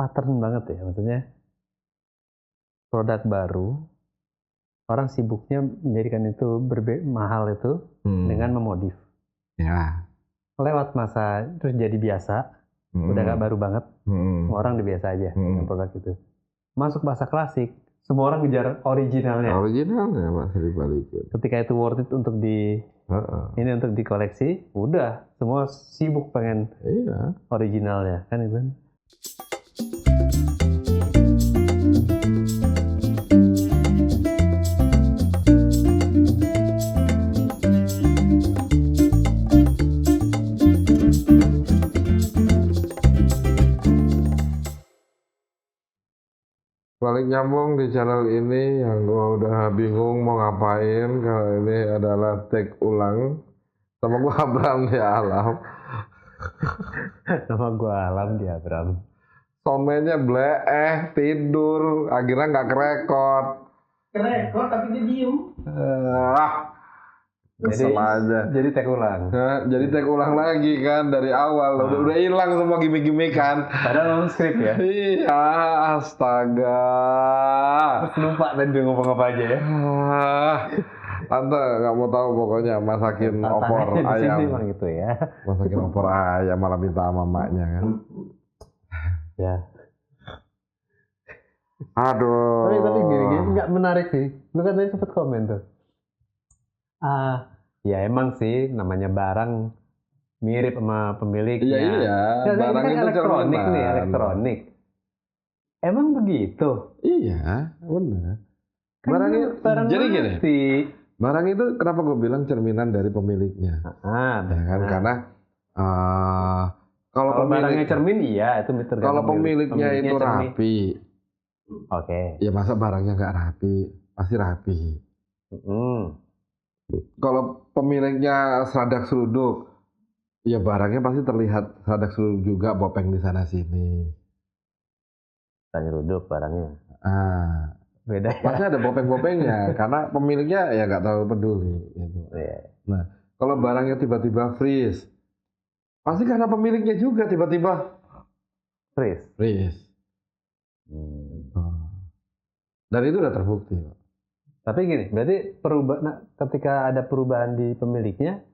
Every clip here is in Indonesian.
pattern banget ya, maksudnya produk baru, orang sibuknya menjadikan itu mahal itu dengan memodif. Ya. Lewat masa terus jadi biasa, udah gak baru banget, semua orang udah biasa aja dengan produk itu. Masuk masa klasik, semua orang ngejar originalnya. Originalnya masih dibalikin. Ketika itu worth it untuk ini untuk dikoleksi, udah semua sibuk pengen originalnya kan itu. Paling nyambung di channel ini yang gua udah bingung mau ngapain kalau ini adalah take ulang sama gua Abram di Alam. Nama gua Alam di Abram. Somennya tidur, akhirnya nggak kerekord. Kerekord tapi dia diem. Kesel aja. Jadi take ulang. Jadi take ulang lagi kan dari awal. Udah hilang semua gimmick-gimmick kan. Padahal non skrip ya. Iya, astaga. Terus lupa tadi ngomong apa aja ya. Tante nggak mau tahu pokoknya masakin opor ayam. Gitu ya. Masakin opor ayam malah minta sama maknya kan. Ya. Aduh. Tapi gini nggak menarik sih. Lu kan tadi sempet komen tuh. Ya emang sih namanya barang mirip sama pemiliknya. Iya. Barang kan itu elektronik nih, elektronik. Emang begitu? Iya, benar. Kan barang jadi mati. gini. Barang itu kenapa gue bilang cerminan dari pemiliknya? Ya kan karena kalau barangnya cermin iya itu tergantung. Kalau pemiliknya itu rapi. Oke. Ya masa barangnya nggak rapi? Pasti rapi. Kalau pemiliknya seradak seruduk, ya barangnya pasti terlihat seradak seruduk juga, bopeng di sana sini. Seruduk barangnya. Beda. Pasti ada bopeng-bopengnya, karena pemiliknya ya nggak terlalu peduli. Gitu. Nah, kalau barangnya tiba-tiba freeze, pasti karena pemiliknya juga tiba-tiba freeze. Dan itu udah terbukti. Tapi gini, berarti ketika ada perubahan di pemiliknya,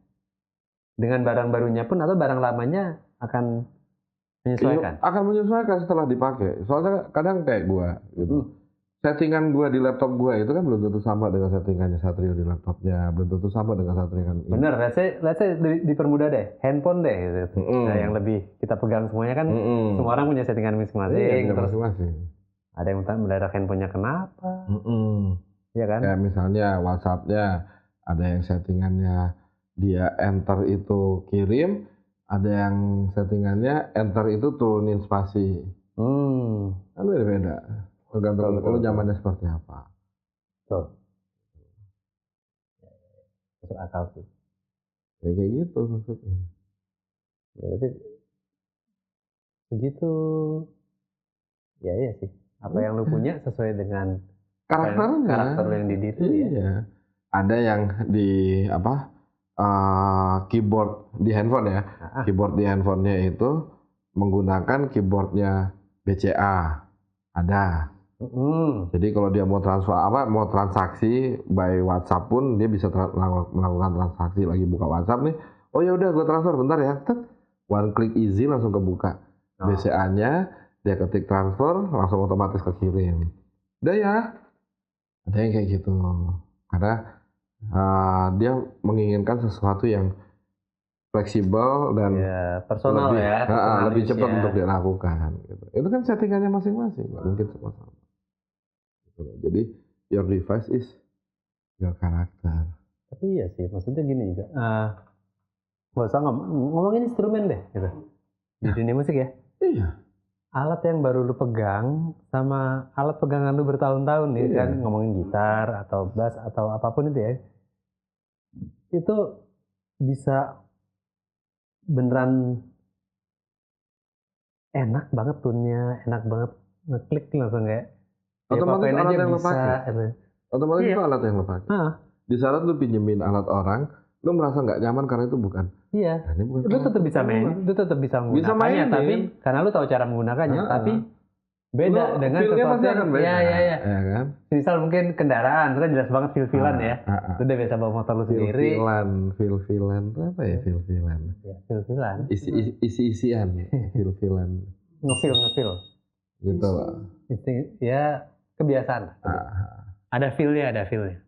dengan barang barunya pun atau barang lamanya akan menyesuaikan? Akan menyesuaikan setelah dipakai. Soalnya kadang kayak gua gitu. Settingan gua di laptop gua itu kan belum tentu sama dengan settingannya Satrio di laptopnya, belum tentu sama dengan Satrio. Bener, let's say dipermudah deh, handphone deh gitu. Nah, yang lebih kita pegang semuanya kan, semua orang punya settingan masing-masing. Masing-masing. Ada yang mendadak handphonenya kenapa? Iya kan? Kayak misalnya WhatsApp-nya ada yang settingannya dia enter itu kirim, ada yang settingannya enter itu turunin spasi. Kan beda-beda. Tergantung lu zamannya seperti apa. Tuh. Masuk akal sih. Ya kayak gitu maksudnya. Ya berarti begitu. Ya iya sih. Apa yang lu punya sesuai dengan karakter yang di situ ya. Ada yang di keyboard di handphone ya. Keyboard di handphonenya itu menggunakan keyboardnya BCA. Ada. Jadi kalau dia mau mau transaksi by WhatsApp pun dia bisa melakukan transaksi lagi buka WhatsApp nih. Oh ya udah gue transfer bentar ya. One click easy langsung kebuka. BCA-nya dia ketik transfer langsung otomatis kekirim. Udah ya. Ada yang kayak gitu. Karena dia menginginkan sesuatu yang fleksibel dan personal lebih cepat untuk dilakukan. Gitu. Itu kan settingannya masing-masing, nggak mungkin sama-sama. Gitu. Jadi your device is your character. Tapi iya sih, maksudnya gini juga. Nggak usah ngomongin instrumen deh, gitu. Di dunia musik ya. Iya. Alat yang baru lu pegang sama alat pegangan lu bertahun-tahun nih kan, ngomongin gitar atau bass atau apapun itu ya, itu bisa beneran enak banget tune-nya, enak banget ngeklik langsung kayak otomatis alat yang lu pakai. Otomatis itu alat yang lu pakai. Di saat lu pinjemin alat orang, lu merasa nggak nyaman karena itu bukan. Iya. Lu tetap bisa main, lu tetap bisa menggunakannya, tapi karena lu tahu cara menggunakannya, tapi Beda dengan feel-nya sesuatu pasti akan beda. ya. Ya kan? Misal mungkin kendaraan, itu kan jelas banget feel-feelan ya. Lu udah biasa bawa motor lu sendiri. Feel-feelan itu apa ya feel-feelan? Ya, feel-feelan. Isi-isian, feel-feelan. Ngefeel. Gitu loh. Ya kebiasaan. Ada feel-nya. Feel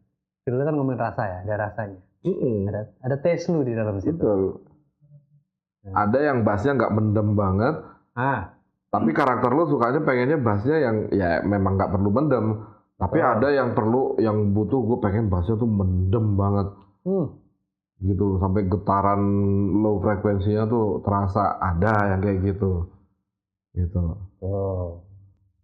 itu kan ngomongin rasa ya, ada rasanya. Ada taste lu di dalam situ. Betul. Ada yang bassnya nggak mendem banget. Tapi karakter lu sukanya pengennya bassnya yang ya memang nggak perlu mendem. Tapi ada yang perlu, yang butuh gue pengen bassnya tuh mendem banget. Gitu, sampai getaran low frekuensinya tuh terasa, ada yang kayak gitu. Gitu.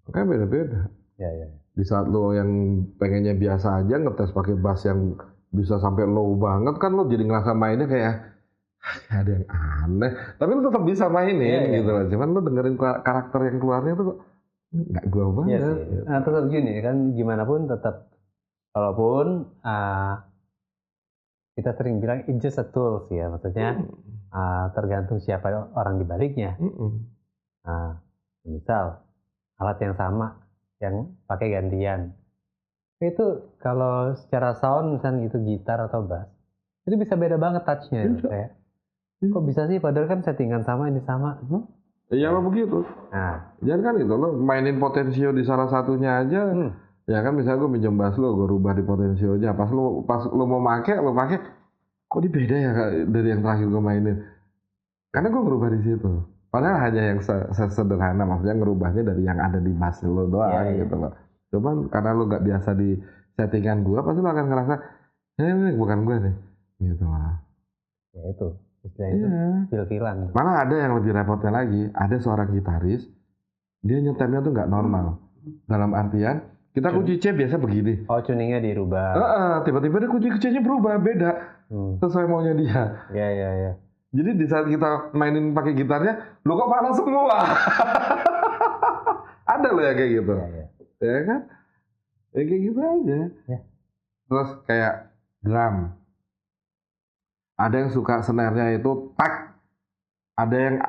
Makanya beda-beda. Ya. Di saat lo yang pengennya biasa aja ngetes pakai bass yang bisa sampai low banget kan lo jadi ngerasa mainnya kayak ada yang aneh. Tapi lo tetap bisa mainin gitu loh. Cuman lo dengerin karakter yang keluarnya tuh nggak gua banget. Iya sih. Nah, tetap gini kan, gimana pun tetap, walaupun kita sering bilang it's just a tool sih ya, maksudnya tergantung siapa orang di baliknya. Misal alat yang sama yang pakai gantian, itu kalau secara sound misalnya gitu gitar atau bass itu bisa beda banget touchnya. Kayak kok bisa sih, padahal kan settingan sama, ini sama. Ya lo begitu. Jangan kan gitu, lo mainin potensio di salah satunya aja. Ya kan misalnya gue minjem bass lo, gue rubah di potensionya. Pas lo mau pakai, kok ini beda ya dari yang terakhir gue mainin. Karena gue ngerubah di situ. Padahal hanya yang sederhana, maksudnya ngerubahnya dari yang ada di bass lo doang gitu loh. Cuman karena lo gak biasa di settingan gue, pasti lo akan ngerasa ini bukan gue nih. Gitu lah. Ya itu. Istilahnya feel-feelan. Malah ada yang lebih repotnya lagi, ada seorang gitaris, dia nyetemnya tuh nggak normal. Dalam artian, kita kunci C biasa begini. Tuningnya dirubah. Tiba-tiba dia kunci C-nya berubah, beda. Sesuai maunya dia. Iya. Jadi di saat kita mainin pakai gitarnya, lo kok panas semua. Ada loh ya kayak gitu. Ya kan? Ya kayak gitu aja. Terus kayak drum. Ada yang suka snare-nya itu tak, ada yang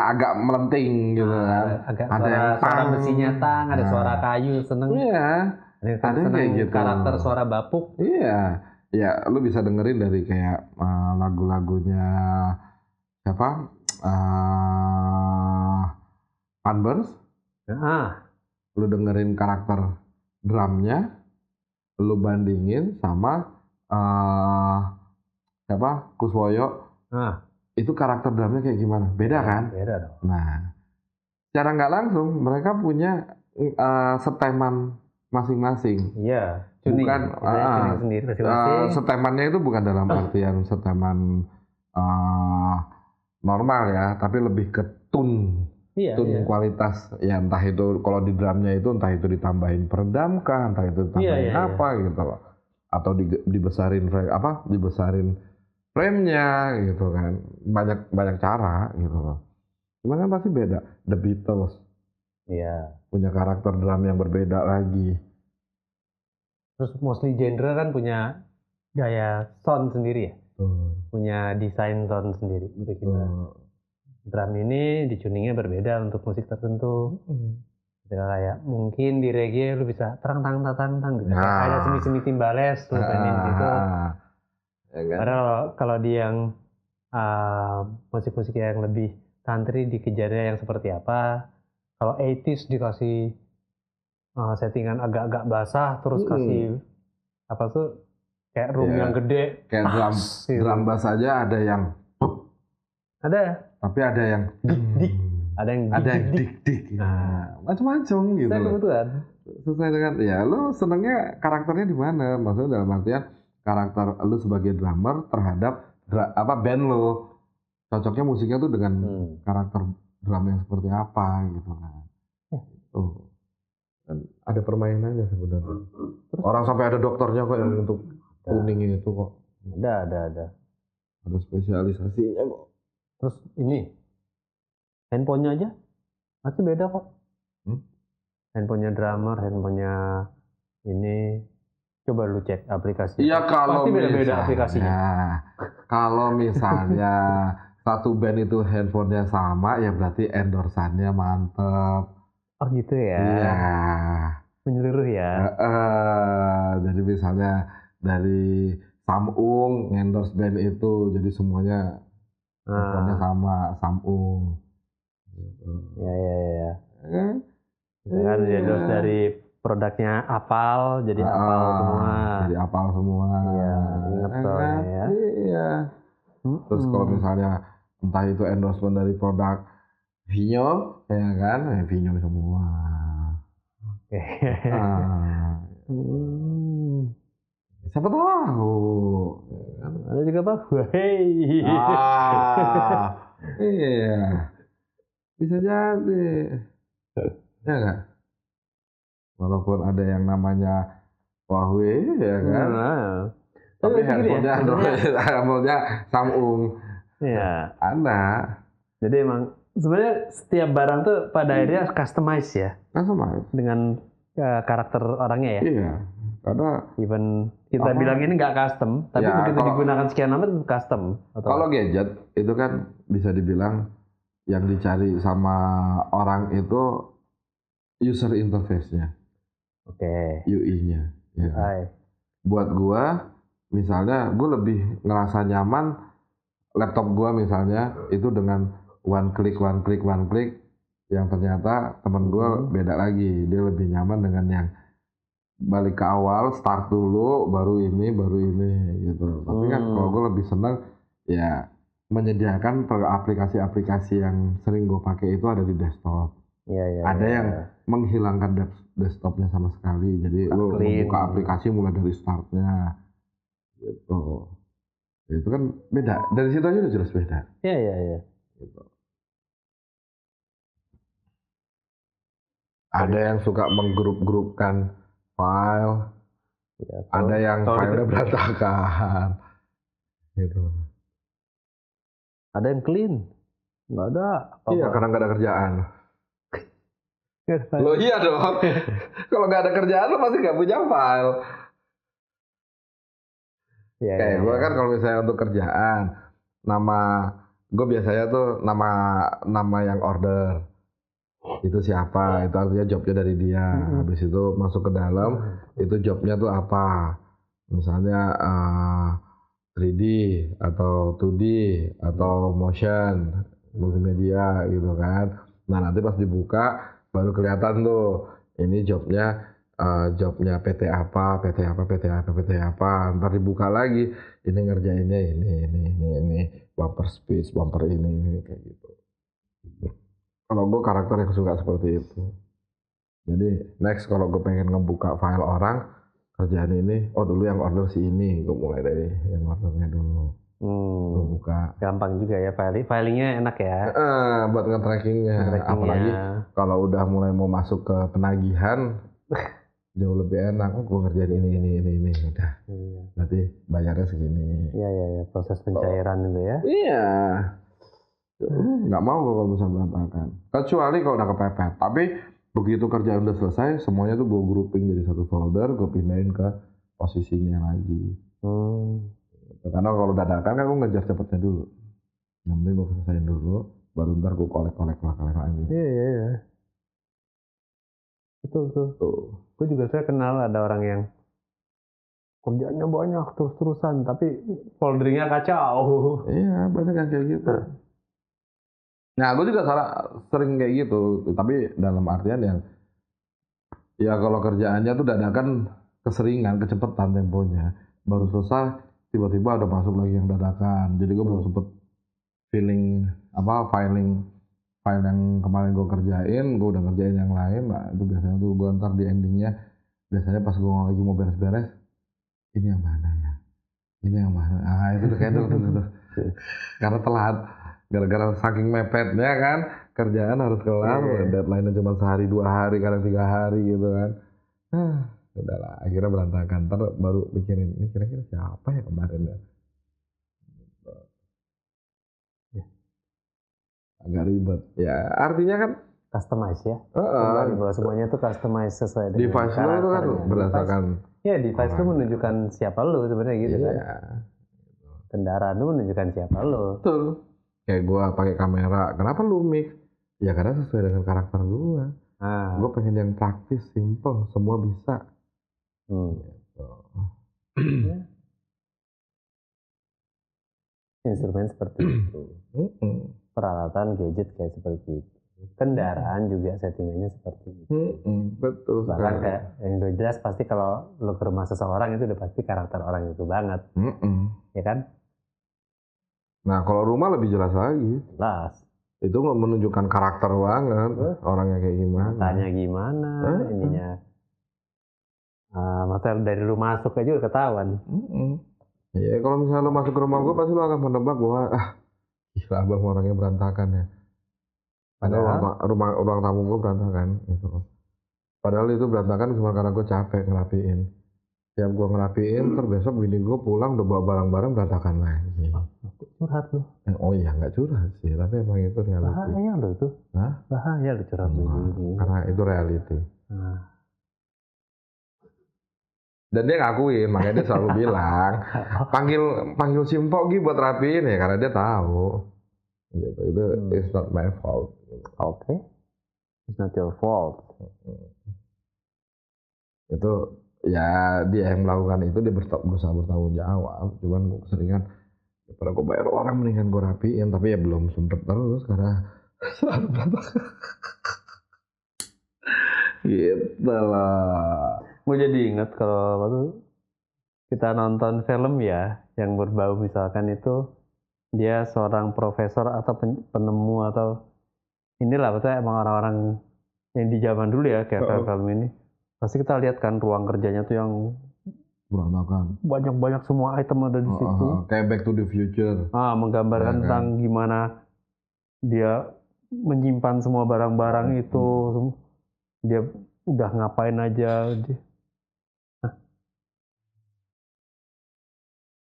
agak melenting gitu kan. Ada yang suara besinya tang, ada suara kayu seneng. Iya. Ada yang kayak gitu. Karakter suara bapuk. Iya. Ya, lu bisa dengerin dari kayak lagu-lagunya siapa? Sunburst. Lu dengerin karakter drumnya, lu bandingin sama siapa? Kuswoyo. Itu karakter drumnya kayak gimana? Beda kan? Beda dong. Nah, secara nggak langsung mereka punya seteman masing-masing. Iya. Bukan sendiri masing-masing. setemannya itu bukan dalam artian seteman normal ya, tapi lebih ke tune. Kualitas ya, entah itu kalau di drumnya itu entah itu ditambahin peredam kah, entah itu ditambahin apa gitu loh, atau dibesarin frame-nya gitu kan, banyak cara gitu loh. Cuma kan pasti beda. The Beatles punya karakter drum yang berbeda lagi. Terus mostly genre kan punya gaya sound sendiri ya, punya desain sound sendiri. Drum ini dituningnya berbeda untuk musik tertentu. Kayak mungkin di reggae lu bisa terang gitu. Ada semi timbales lu mainin di situ. Padahal kalau di yang musik-musik yang lebih country dikejarnya yang seperti apa. Kalau 80s dikasih settingan agak-agak basah, terus kasih apa tuh kayak room yang gede. Kayak drum bass aja ada yang tapi ada yang dik. Ada yang dik. Macam-macam gitu. Sesuai dengan ya lo senengnya karakternya di mana? Maksudnya dalam artian karakter lo sebagai drummer terhadap band lo. Cocoknya musiknya tuh dengan karakter drum yang seperti apa gitu kan. Dan ada permainannya sebenarnya. Orang sampai ada dokternya kok yang untuk tuning itu kok. Ada. Ada spesialisasinya kok. Terus ini handphonenya aja masih beda kok. Handphonenya drummer, handphonenya ini, coba lu cek aplikasi. Iya, kalau pasti beda-beda aplikasinya. Kalau misalnya satu band itu handphonenya sama, ya berarti endorsannya mantep. Oh gitu ya. Iya. Menyeluruh ya. Jadi misalnya dari Samung endorse band itu, jadi semuanya handphonenya sama Samung. Gitu. Ya. Kan? Misalkan Iya. endorse dari produknya Apal, jadi Apal semua. Jadi Apal semua. Iya, inget soalnya ya. Iya. Terus kalau misalnya entah itu endorsement dari produk Vino, ya kan, Vino semua. Oke. Siapa tahu. Ya kan? Ada juga Pak. Hei. Iya. Bisa jadi. Ya nggak? Walaupun ada yang namanya Huawei, ya kan. Tapi handphonenya Android, Samsung. Iya. Ada. Jadi emang sebenarnya setiap barang tuh pada akhirnya customize ya. Customize. Dengan karakter orangnya ya. Iya. Karena even kita bilang ini nggak custom, tapi ya, begitu digunakan sekian lama itu custom. Kalau gadget itu kan bisa dibilang yang dicari sama orang itu user interface-nya. Oke. UI-nya. Ya. Buat gua, misalnya gua lebih ngerasa nyaman laptop gua misalnya itu dengan one click, yang ternyata temen gua beda lagi. Dia lebih nyaman dengan yang balik ke awal, start dulu, baru ini gitu. Tapi kan kalau gue lebih senang ya menyediakan aplikasi-aplikasi yang sering gue pakai itu ada di desktop. Ada yang menghilangkan desktopnya sama sekali. Jadi lo buka aplikasi mulai dari startnya gitu. Itu kan beda. Dari situ aja udah jelas beda. Iya. Gitu. Ada yang suka menggrup-grupkan file. Ya, ada yang filenya berantakan gitu. Ada yang clean, nggak ada apa-apa. Iya, karena nggak ada kerjaan. Lo iya dong. Kalau nggak ada kerjaan lo pasti nggak punya file. Kayak gue kan kalau misalnya untuk kerjaan, nama gue biasanya tuh nama yang order. Itu siapa, itu artinya jobnya dari dia. Habis itu masuk ke dalam, itu jobnya tuh apa. Misalnya 3D atau 2D atau motion, multimedia gitu kan. Nah nanti pas dibuka baru kelihatan tuh ini jobnya PT apa. Ntar dibuka lagi, ini ngerjainnya ini, bumper speech, bumper ini kayak gitu. Kalau gue karakter yang suka seperti itu. Jadi next kalau gue pengen ngebuka file orang, kerjaan ini, dulu yang order si ini, gue mulai dari yang ordernya dulu. Gue buka. Gampang juga ya, filingnya enak ya. Buat nge-trackingnya. Apalagi kalau udah mulai mau masuk ke penagihan, jauh lebih enak. Gue ngerjain ini, udah. Berarti bayarnya segini. Iya, proses pencairan itu ya. Iya. Nggak mau gue kalau bisa berantakan. Kecuali kalau udah kepepet. Tapi begitu kerjaan udah selesai, semuanya tuh gue grouping jadi satu folder, gue pindahin ke posisinya lagi. Karena kalau dadakan kan gue ngejar cepetnya dulu. Yang penting gue selesaiin dulu, baru ntar gue kolek lagi. Iya. Betul. Gue juga saya kenal ada orang yang kerjaannya banyak terus-terusan, tapi folderingnya kacau. Iya, banyak yang kayak gitu. Nah, gue juga sering kayak gitu, tapi dalam artian yang ya kalau kerjaannya tuh dadakan keseringan, kecepatan temponya, baru selesai tiba-tiba ada masuk lagi yang dadakan. Jadi gue belum sempet file yang kemarin gue kerjain, gue udah ngerjain yang lain. Nah itu biasanya tuh gue ntar di endingnya, biasanya pas gue lagi mau beres-beres, ini yang mana ya? Ini yang mana? Itu udah kayak tuh. Karena telat. Gara-gara saking mepetnya kan, kerjaan harus kelar, deadline-nya cuma sehari, 2 hari, kadang 3 hari gitu kan. Udahlah, akhirnya berantakan. Ntar baru pikirin, ini kira-kira siapa ya kemarin ya? Agak ribet. Ya, artinya kan customize ya. Bahwa semuanya itu customize sesuai dengan device lo itu kan berdasarkan. Device lo menunjukkan siapa lo sebenarnya gitu kan. Kendaraan lo menunjukkan siapa lo. Betul. Kayak gue pakai kamera, kenapa Lumix? Ya karena sesuai dengan karakter gue. Gue pengen yang praktis, simple, semua bisa. Gitu. Instrumen seperti itu. Peralatan gadget kayak seperti itu. Kendaraan juga settingannya seperti itu. Betul. Bahkan kayak yang udah jelas pasti kalau lo ke rumah seseorang itu udah pasti karakter orang itu banget. Ya kan? Nah kalau rumah lebih jelas lagi. Jelas. Itu menunjukkan karakter banget. Orangnya kayak gimana. Matanya gimana, ininya. Masalah dari rumah masuk aja udah ketahuan. Ya kalau misalnya lo masuk ke rumah gue pasti lo akan menebak bahwa gila abang orangnya berantakan ya. Padahal ruang tamu gue berantakan gitu. Padahal itu berantakan cuma karena gue capek ngerapiin. Tiap gue ngerapiin, terus besok bini gue pulang udah bawa barang-barang berantakan lagi. Curhat lo. Oh iya nggak curhat sih, tapi emang itu reality. Bahaya lo itu. Hah? Bahaya lo curhat begini. Karena itu reality. Dan dia ngakuin, makanya dia selalu bilang panggil Simpok Gi buat rapiin ya karena dia tahu. Gitu, itu it's not my fault. Oke. It's not your fault. Itu ya dia yang melakukan itu dia berusaha bertanggung jawab. Cuman gue keseringan daripada gue bayar orang mendingan gue rapiin, tapi ya belum sempet terus karena selalu berantakan. Gitu lah. Gue jadi inget kalau waktu kita nonton film ya yang berbau misalkan itu dia seorang profesor atau penemu atau inilah betul emang orang-orang yang di zaman dulu ya kayak film ini pasti kita lihat kan ruang kerjanya tuh yang berantakan, banyak semua item ada di situ kayak Back to the Future menggambarkan tentang gimana dia menyimpan semua barang-barang itu dia udah ngapain aja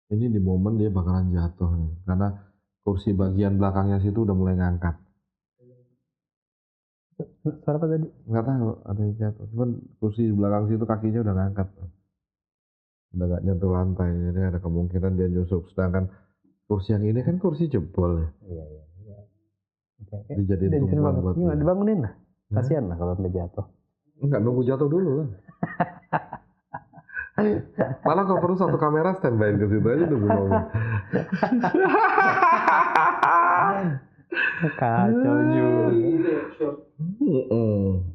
ini di momen dia bakalan jatuh nih karena kursi bagian belakangnya situ udah mulai ngangkat. Suara apa tadi? Nggak tahu ada yang jatuh, cuman kursi di belakang situ kakinya udah ngangkat, udah nggak nyentuh lantai, jadi ada kemungkinan dia nyusuk. Sedangkan kursi yang ini kan kursi jebol ya. Iya. Okay. Dijadiin tumpuan buat dia. Dibangunin lah, kasihan lah kalau sampai jatuh. Enggak, nunggu jatuh dulu lah. Malah kalau perlu satu kamera standby ke situ aja nunggu momen. Kacau juga.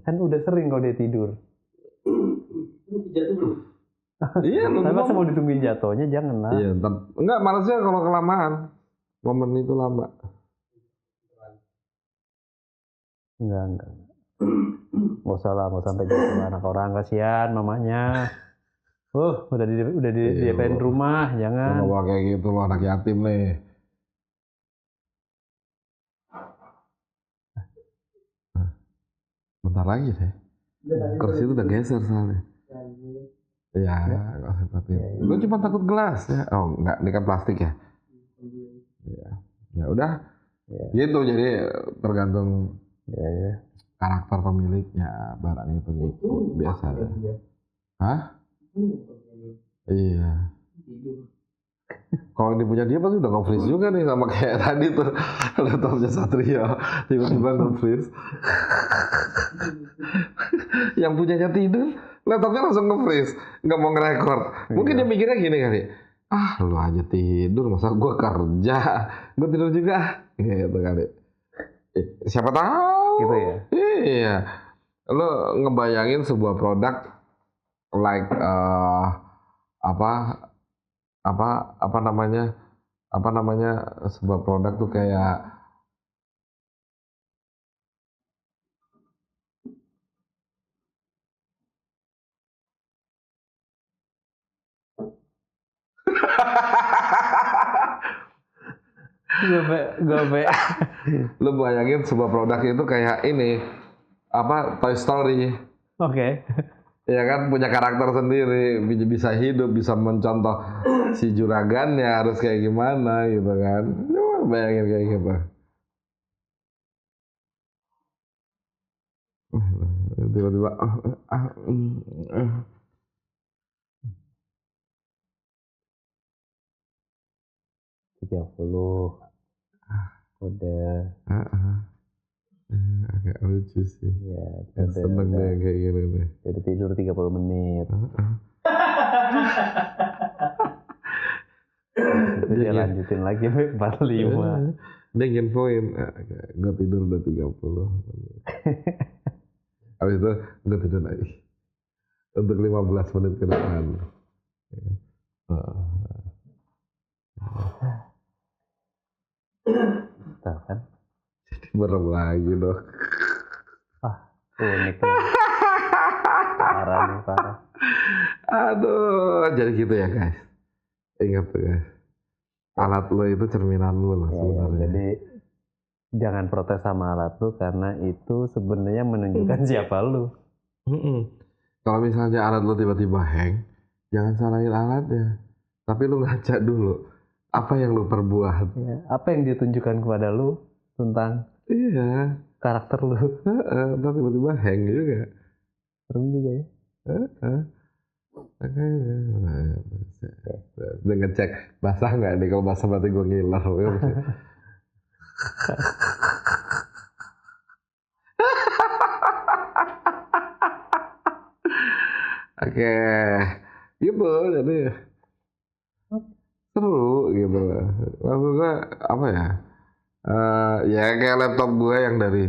Kan udah sering kalau dia tidur. Jatuh belum? Iya, tapi masa mau ditungguin jatuhnya jangan lah. Iya, enggak malesnya kalau kelamaan. Momen itu lama. Enggak. Nggak usah lah, mau sampai jatuh anak orang, kasihan mamanya. Udah diapain rumah, jangan. Kalau kayak gitu loh, anak yatim nih. Bentar lagi deh. Kursi itu udah geser soalnya. Iya, nggak usah takut. Lu cuma takut gelas ya? Oh enggak, ini kan plastik ya. Iya, ya udah. Gitu, jadi tergantung karakter pemiliknya barang itu gitu biasa. Hah? Iya. Kalau ini punya dia pasti udah nge-freeze juga nih sama kayak tadi tuh laptopnya Satrio tiba-tiba nge-freeze. Yang punyanya tidur, laptopnya langsung nge-freeze, nggak mau nge-record. Mungkin dia mikirnya gini kali, lu aja tidur, masa gua kerja, gua tidur juga, gitu kali. Siapa tahu? Gitu ya. Iya. Lo ngebayangin sebuah produk like apa namanya sebuah produk tuh kayak gue lu bayangin sebuah produk itu kayak ini Toy Story. Oke. Ya kan punya karakter sendiri, bisa hidup, bisa mencontoh si juragannya harus kayak gimana gitu kan. Coba bayangin kayak gitu. Tiba-tiba 30 udah Agak lucu sih. Ya, Seneng deh kayak gini nih. Jadi tidur 30 menit. Dia lanjutin lagi 45. Dia nginfoin, gue tidur udah 30 menit. Habis itu gue tidur lagi untuk 15 menit ke depan. Tahu kan? Jadi merem lagi dong. Unik ya. Parah nih, parah. Aduh, jadi gitu ya guys. Ingat tuh guys. Alat lo itu cerminan lo loh sebenarnya. Jadi jangan protes sama alat lo karena itu sebenarnya menunjukkan siapa lo. Kalau misalnya alat lo tiba-tiba hang, jangan salahin alatnya. Tapi lo ngaca dulu. Apa yang lo perbuat? Ya, apa yang ditunjukkan kepada lo tentang karakter lo? Ntar tiba-tiba hang juga. Serem juga ya. Udah ngecek basah nggak nih, kalau basah berarti gue ngiler. Oke, gitu jadi seru gitu. Maksud gue apa ya? Ya kayak laptop gue yang dari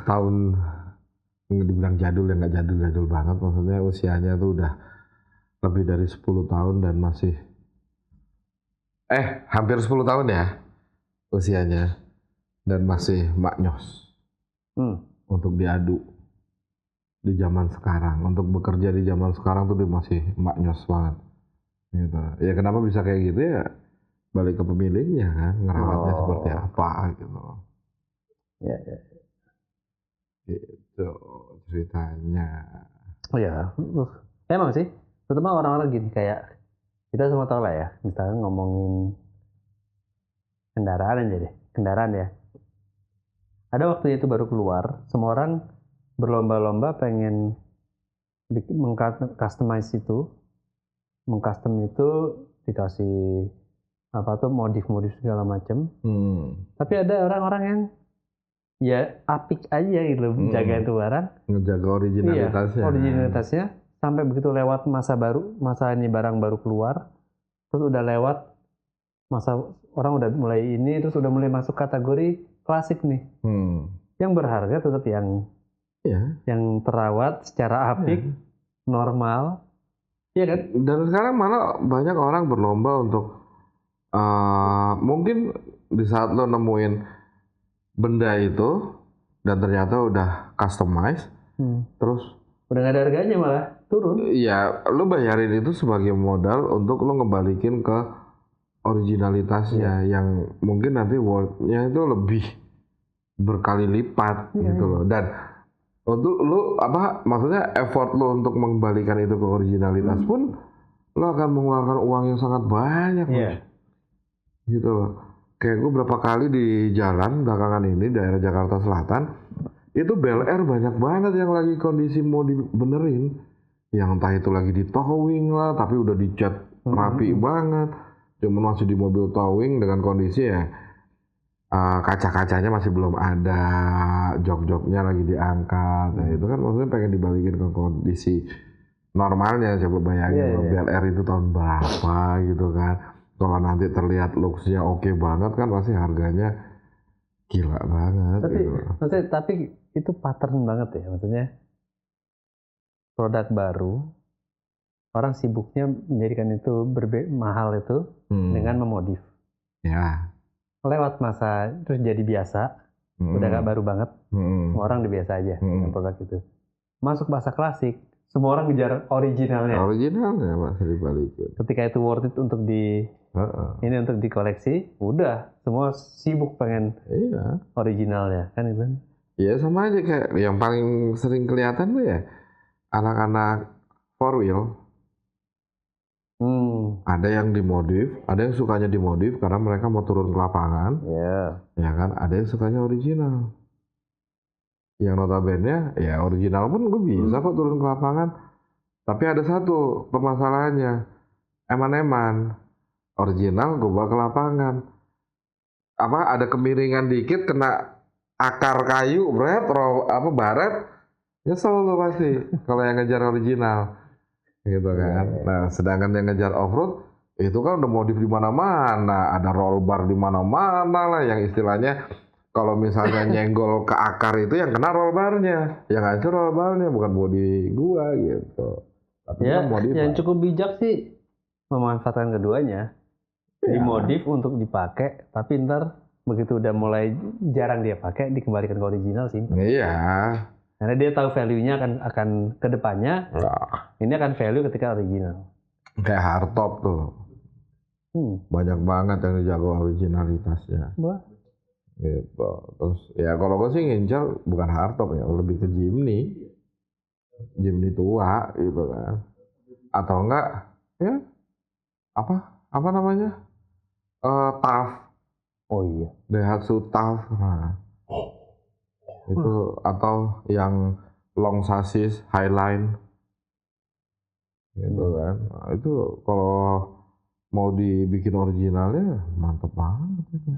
tahun dibilang jadul ya, nggak jadul banget, maksudnya usianya tuh udah lebih dari 10 tahun dan masih hampir 10 tahun ya usianya dan masih maknyos untuk diadu di zaman sekarang, untuk bekerja di zaman sekarang tuh dia masih maknyos banget gitu. Ya kenapa bisa kayak gitu ya, balik ke pemiliknya kan, ngerawatnya seperti apa gitu. Ya. Gitu ceritanya. Oh ya, emang sih, terutama orang-orang gini kayak kita semua tahu lah ya, misalnya ngomongin kendaraan ya. Ada waktu itu baru keluar, semua orang berlomba-lomba pengen mengcustomize itu, mengcustom itu dikasih apa tuh modif segala macam. Tapi ada orang-orang yang ya apik aja gitu, jaga itu barang, ngejaga originalitasnya. Iya, originalitasnya sampai begitu lewat masa ini barang baru keluar, terus udah lewat masa orang udah mulai ini, terus udah mulai masuk kategori klasik nih. Yang berharga tetap yang terawat secara apik, normal. Iya kan? Dan sekarang malah banyak orang berlomba untuk mungkin di saat lo nemuin benda itu dan ternyata udah customize, terus udah nggak ada harganya malah turun. Iya, lo bayarin itu sebagai modal untuk lo ngebalikin ke originalitasnya yang mungkin nanti worth-nya itu lebih berkali lipat gitu loh. Dan untuk lo maksudnya effort lo untuk mengembalikan itu ke originalitas pun lo akan mengeluarkan uang yang sangat banyak gitu loh. Kayak gue berapa kali di jalan belakangan ini daerah Jakarta Selatan itu Bel Air banyak banget yang lagi kondisi mau dibenerin, yang entah itu lagi di towing lah tapi udah dicat rapi banget, cuma masih di mobil towing dengan kondisi ya kaca-kacanya masih belum ada, jok-joknya lagi diangkat. Nah itu kan maksudnya pengen dibalikin ke kondisi normalnya. Coba bayangin Bel Air itu tahun berapa gitu kan. Kalau nanti terlihat looks-nya oke banget kan pasti harganya gila banget. Tapi itu pattern banget ya, maksudnya produk baru orang sibuknya menjadikan itu mahal itu dengan memodif. Ya. Lewat masa terus jadi biasa, udah gak baru banget. Semua orang udah biasa aja dengan produk itu. Masuk masa klasik, semua orang ngejar originalnya. Originalnya masih dibalikin. Ketika itu worth it untuk ini untuk dikoleksi, udah semua sibuk pengen originalnya kan itu. Iya sama aja kayak yang paling sering kelihatan tuh ya anak-anak 4-wheel. Ada yang dimodif, ada yang sukanya dimodif karena mereka mau turun ke lapangan. Ya kan, ada yang sukanya original. Yang notabene ya original pun gue bisa kok turun ke lapangan. Tapi ada satu permasalahannya, eman-eman. Original gue bawa ke lapangan. Ada kemiringan dikit kena akar kayu, baret, nyesel tuh pasti kalau yang ngejar original, gitu kan. Nah, sedangkan yang ngejar off-road itu kan udah modif di mana-mana, ada roll bar di mana-mana lah, yang istilahnya kalau misalnya nyenggol ke akar itu yang kena roll barnya, yang hancur roll barnya, bukan bodi gua gitu. Tapi Ya, kan modif yang cukup bijak sih memanfaatkan keduanya. Dimodif untuk dipakai, tapi ntar begitu udah mulai jarang dia pakai, dikembalikan ke original sih. Iya. Karena dia tahu value-nya akan ke depannya. Ini akan value ketika original. Kayak hardtop tuh. Banyak banget yang dijago originalitasnya. Wah. Gitu. Terus ya kalau gue sih ngincar bukan hardtop ya, lebih ke Jimny tua gitu kan. Atau enggak ya apa namanya? TAF. Oh iya. Daihatsu TAF. Nah. Itu atau yang long chassis Highline. Gitu kan. Nah, itu kalau mau dibikin originalnya mantep banget itu.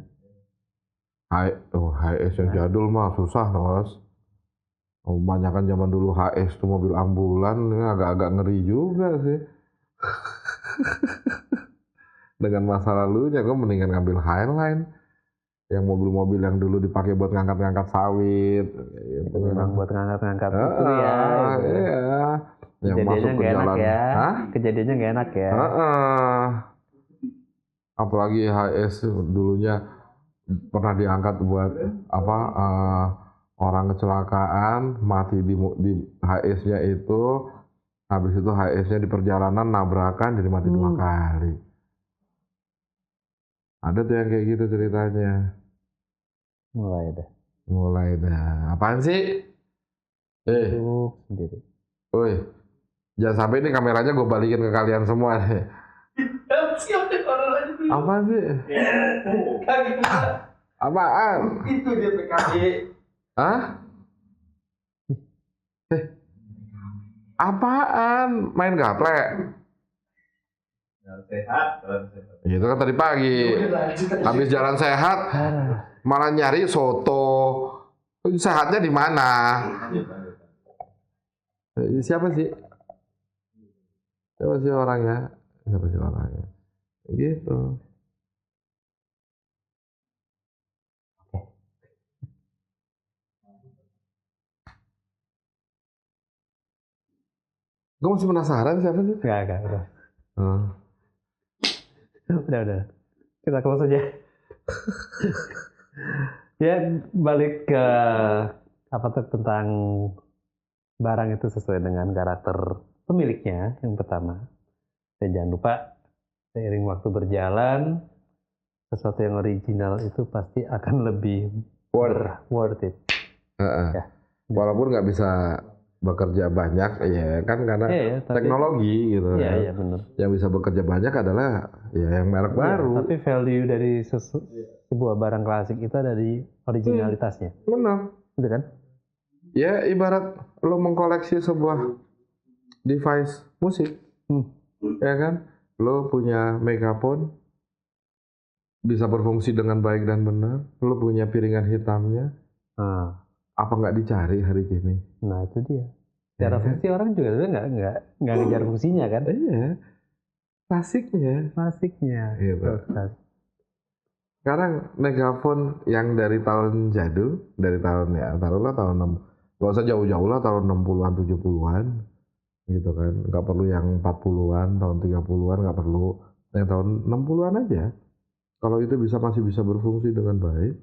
HS yang jadul mah susah, Nos. Kebanyakan zaman dulu HS itu mobil ambulan, agak-agak ngeri juga sih. Dengan masa lalunya, gue mendingan ngambil Highline. Yang mobil-mobil yang dulu dipakai buat ngangkat-ngangkat sawit. Gitu. Memang buat ngangkat-ngangkat itu ya. Gitu. Iya. Yang masuk Kejadiannya ke nggak jalan. enak ya. Hah? Kejadiannya nggak enak ya. Apalagi HS dulunya pernah diangkat buat orang kecelakaan, mati di HS-nya itu. Habis itu HS-nya di perjalanan nabrakan jadi mati 2 kali. Ada tuh yang kayak gitu ceritanya. Mulai dah. Apaan sih? Sendiri. Woi, jangan sampai ini kameranya gue balikin ke kalian semua nih. Apaan sih? Apaan? Itu dia PKB. Hah? Apaan? Main gaplek? Sehat. Itu kan tadi pagi. Habis jalan sehat, malah nyari soto. Sehatnya di mana? Siapa sih? Siapa sih orangnya? Gitu. Gue masih penasaran siapa sih? Enggak, udah. Udah. Kita close aja. Ya, balik ke tentang barang itu sesuai dengan karakter pemiliknya yang pertama. Dan jangan lupa, seiring waktu berjalan, sesuatu yang original itu pasti akan lebih worth it. Ya. Walaupun nggak bisa bekerja banyak, ya kan karena teknologi gitu. Iya, benar. Yang bisa bekerja banyak adalah ya yang merek baru. Tapi value dari sebuah barang klasik itu ada di originalitasnya. Benar. Gitu kan? Ya ibarat lo mengkoleksi sebuah device musik, ya kan? Lo punya megaphone bisa berfungsi dengan baik dan benar. Lo punya piringan hitamnya. Apa nggak dicari hari ini? Nah itu dia. Secara fungsi orang juga nggak ngejar fungsinya kan? Iya. Klasiknya. Gitu. Sekarang megaphone yang dari tahun jadul, dari tahun ya taruhlah tahun 6, nggak usah jauh-jauh lah tahun 60-an 70-an gitu kan. Nggak perlu yang 40-an, tahun 30-an nggak perlu. Yang tahun 60-an aja. Kalau itu masih bisa berfungsi dengan baik.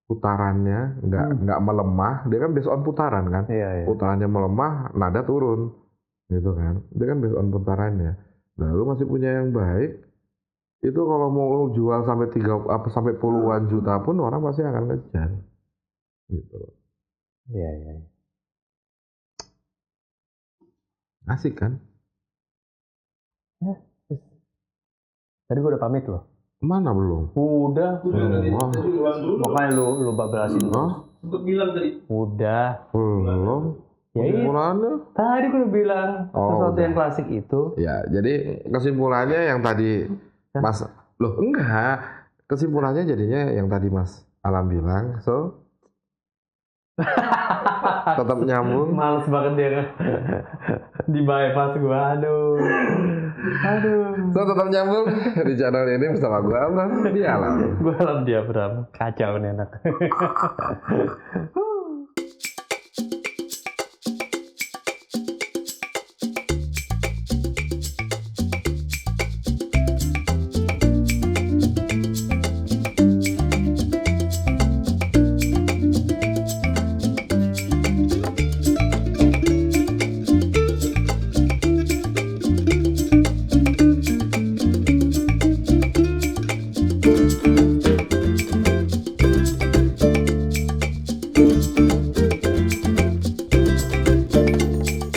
Putarannya nggak melemah, dia kan based on putaran kan. Iya. Putarannya melemah, nada turun, gitu kan. Dia kan based on putarannya. Nah, lu masih punya yang baik, itu kalau mau jual sampai puluhan juta pun orang pasti akan ngejar, gitu. Iya. Asik kan? Ya. Tadi gue udah pamit loh. Mana belum? Udah. Makanya lu bablasin. Untuk bilang tadi. Udah. Belum. Ya kesimpulannya? Tadi gue udah bilang sesuatu yang klasik itu. Ya, jadi kesimpulannya yang tadi Mas, enggak. Kesimpulannya jadinya yang tadi Mas Alam bilang, Tetap nyambung. Males banget dia di bypass gua. Aduh. So, tetap nyambung di channel ini bersama gua Amran di Alam. Gua Alam, dia Bram. Kacau nih anak.